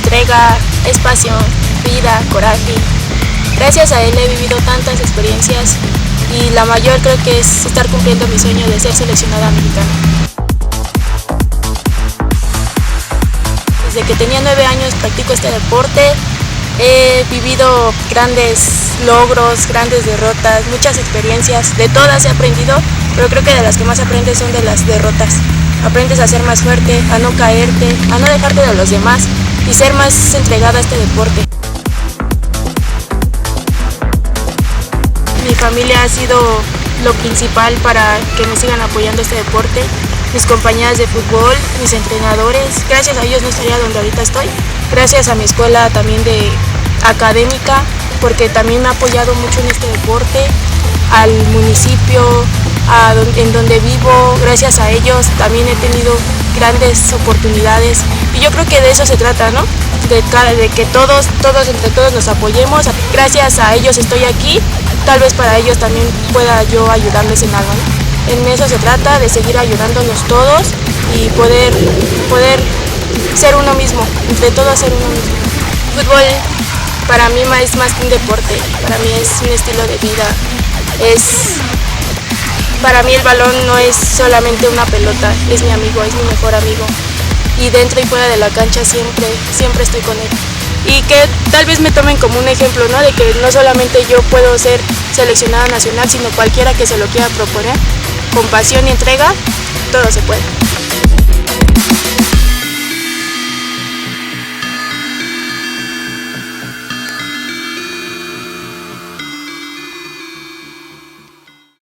entrega, es pasión, vida, coraje. Gracias a él he vivido tantas experiencias y la mayor creo que es estar cumpliendo mi sueño de ser seleccionada mexicana. Desde que tenía 9 años practico este deporte, he vivido grandes logros, grandes derrotas, muchas experiencias, de todas he aprendido, pero creo que de las que más aprendes son de las derrotas. Aprendes a ser más fuerte, a no caerte, a no dejarte de los demás y ser más entregada a este deporte. Mi familia ha sido lo principal para que me sigan apoyando este deporte. Mis compañeras de fútbol, mis entrenadores, gracias a ellos no estaría donde ahorita estoy. Gracias a mi escuela también de académica, porque también me ha apoyado mucho en este deporte, al municipio, en donde vivo, gracias a ellos también he tenido grandes oportunidades y yo creo que de eso se trata, ¿no? De que todos entre todos nos apoyemos. Gracias a ellos estoy aquí, tal vez para ellos también pueda yo ayudarles en algo, ¿no? En eso se trata, de seguir ayudándonos todos y poder ser uno mismo, entre todos ser uno mismo. Fútbol para mí es más que un deporte, para mí es un estilo de vida. Para mí el balón no es solamente una pelota, es mi amigo, es mi mejor amigo. Y dentro y fuera de la cancha siempre estoy con él. Y que tal vez me tomen como un ejemplo, ¿no? De que no solamente yo puedo ser seleccionada nacional, sino cualquiera que se lo quiera proponer, con pasión y entrega, todo se puede.